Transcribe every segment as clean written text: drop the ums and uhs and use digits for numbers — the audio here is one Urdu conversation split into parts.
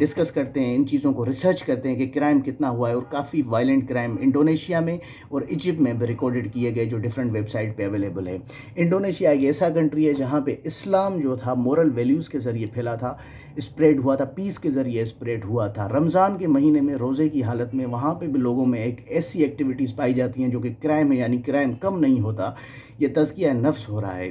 ڈسکس کرتے ہیں، ان چیزوں کو ریسرچ کرتے ہیں کہ کرائم کتنا ہوا ہے، اور کافی وائلنٹ کرائم انڈونیشیا میں اور ایجپٹ میں بھی ریکارڈڈ کیے گئے جو ڈیفرنٹ ویب سائٹ پہ اویلیبل ہے۔ انڈونیشیا ایک ایسا کنٹری ہے جہاں پہ اسلام جو تھا مورل ویلیوز کے ذریعے پھیلا تھا، اسپریڈ ہوا تھا، پیس کے ذریعے اسپریڈ ہوا تھا۔ رمضان کے مہینے میں روزے کی حالت میں وہاں پہ بھی لوگوں میں ایک ایسی ایکٹیویٹیز پائی جاتی ہیں جو کہ کرائم ہے، یعنی کرائم کم نہیں ہوتا، یہ تزکیہ نفس ہو رہا ہے۔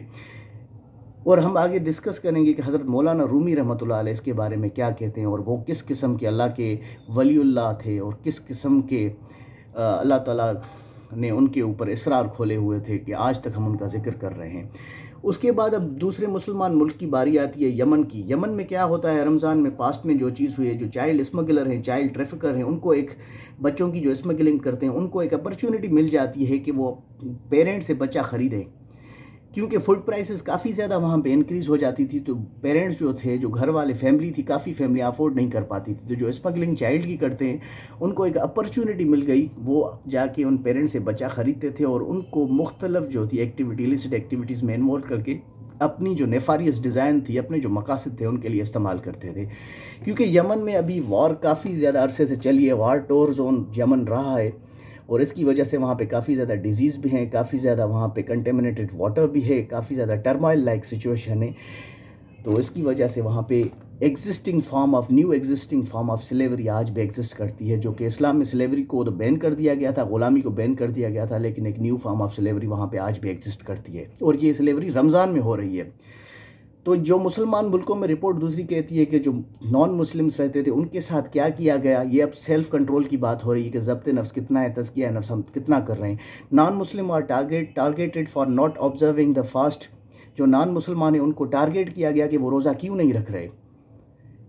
اور ہم آگے ڈسکس کریں گے کہ حضرت مولانا رومی رحمۃ اللہ علیہ اس کے بارے میں کیا کہتے ہیں، اور وہ کس قسم کے اللہ کے ولی اللہ تھے، اور کس قسم کے اللہ تعالیٰ نے ان کے اوپر اسرار کھولے ہوئے تھے کہ آج تک ہم ان کا ذکر کر رہے ہیں۔ اس کے بعد اب دوسرے مسلمان ملک کی باری آتی ہے یمن کی۔ یمن میں کیا ہوتا ہے، رمضان میں پاسٹ میں جو چیز ہوئی ہے، جو چائلڈ اسمگلر ہیں، چائلڈ ٹریفکر ہیں، ان کو ایک بچوں کی جو اسمگلنگ کرتے ہیں ان کو ایک اپرچونٹی مل جاتی ہے کہ وہ پیرنٹ سے بچہ خریدیں، کیونکہ فوڈ پرائسز کافی زیادہ وہاں پہ انکریز ہو جاتی تھی، تو پیرنٹس جو تھے، جو گھر والے فیملی تھی، کافی فیملی افورڈ نہیں کر پاتی تھی، تو جو اسمگلنگ چائلڈ کی کرتے ہیں ان کو ایک اپرچونٹی مل گئی، وہ جا کے ان پیرنٹس سے بچہ خریدتے تھے اور ان کو مختلف جو تھی ایلیسٹ ایکٹیویٹیز میں انوالو کر کے اپنی جو نیفاریس ڈیزائن تھی، اپنے جو مقاصد تھے ان کے لیے استعمال کرتے تھے۔ کیونکہ یمن میں ابھی وار کافی زیادہ عرصے سے چلی ہے، وار ٹور زون یمن رہا ہے، اور اس کی وجہ سے وہاں پہ کافی زیادہ ڈیزیز بھی ہیں، کافی زیادہ وہاں پہ کنٹیمنیٹڈ واٹر بھی ہے، کافی زیادہ ٹرمائل لائک سچویشن ہے، تو اس کی وجہ سے وہاں پہ new existing form of slavery آج بھی ایگزسٹ کرتی ہے، جو کہ اسلام میں سلیوری کو تو بین کر دیا گیا تھا، غلامی کو بین کر دیا گیا تھا، لیکن ایک نیو فارم آف سلیوری وہاں پہ آج بھی ایگزسٹ کرتی ہے، اور یہ سلیوری رمضان میں ہو رہی ہے۔ تو جو مسلمان ملکوں میں رپورٹ دوسری کہتی ہے کہ جو نان مسلمس رہتے تھے ان کے ساتھ کیا کیا گیا، یہ اب سیلف کنٹرول کی بات ہو رہی ہے کہ ضبط نفس کتنا ہے، تزکیہ نفس ہم کتنا کر رہے ہیں۔ Non Muslim are targeted for not observing the fast, جو نان مسلمان ہیں ان کو ٹارگیٹ کیا گیا کہ وہ روزہ کیوں نہیں رکھ رہے۔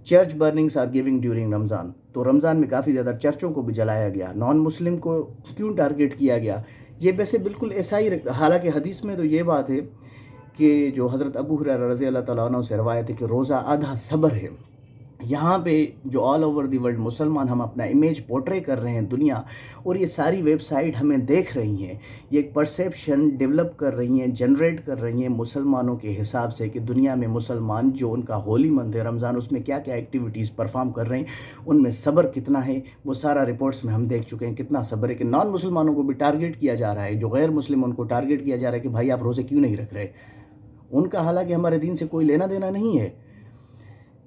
چرچ برننگس آر گیونگ ڈیورنگ رمضان، تو رمضان میں کافی زیادہ چرچوں کو بھی جلایا گیا۔ نان مسلم کو کیوں ٹارگیٹ کیا گیا، یہ ویسے بالکل ایسا ہی حالانکہ حدیث میں تو یہ بات ہے کہ جو حضرت ابو ہریرہ رضی اللہ تعالیٰ عنہ سے روایت ہے کہ روزہ آدھا صبر ہے۔ یہاں پہ جو آل اوور دی ورلڈ مسلمان ہم اپنا امیج پورٹرے کر رہے ہیں دنیا، اور یہ ساری ویب سائٹ ہمیں دیکھ رہی ہیں، یہ ایک پرسیپشن ڈیولپ کر رہی ہیں، جنریٹ کر رہی ہیں مسلمانوں کے حساب سے کہ دنیا میں مسلمان جو ان کا ہولی منتھ ہے رمضان، اس میں کیا کیا ایکٹیویٹیز پرفارم کر رہے ہیں، ان میں صبر کتنا ہے، وہ سارا رپورٹس میں ہم دیکھ چکے ہیں کتنا صبر ہے، کہ نان مسلمانوں کو بھی ٹارگیٹ کیا جا رہا ہے، جو غیر مسلم ان کو ٹارگیٹ کیا جا رہا ہے کہ بھائی آپ روزے کیوں نہیں رکھ رہے، ان کا حالانکہ ہمارے دین سے کوئی لینا دینا نہیں ہے۔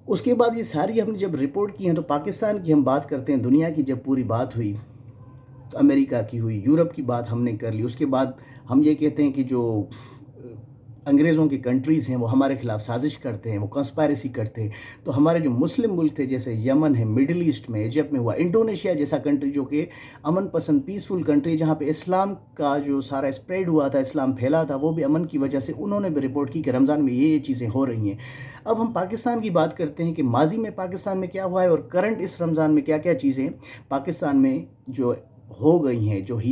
اس کے بعد یہ ساری ہم نے جب رپورٹ کی ہیں تو پاکستان کی ہم بات کرتے ہیں، دنیا کی جب پوری بات ہوئی تو امریکہ کی ہوئی، یورپ کی بات ہم نے کر لی، اس کے بعد ہم یہ کہتے ہیں کہ جو انگریزوں کی کنٹریز ہیں وہ ہمارے خلاف سازش کرتے ہیں، وہ کنسپائریسی کرتے ہیں، تو ہمارے جو مسلم ملک تھے جیسے یمن ہے، مڈل ایسٹ میں، ایجپٹ میں ہوا، انڈونیشیا جیسا کنٹری جو کہ امن پسند پیسفل کنٹری جہاں پہ اسلام کا جو سارا اسپریڈ ہوا تھا، اسلام پھیلا تھا، وہ بھی امن کی وجہ سے انہوں نے بھی رپورٹ کی کہ رمضان میں یہ چیزیں ہو رہی ہیں۔ اب ہم پاکستان کی بات کرتے ہیں کہ ماضی میں پاکستان میں کیا ہوا ہے اور کرنٹ اس رمضان میں کیا کیا چیزیں پاکستان میں جو ہو گئی ہیں، جو ہی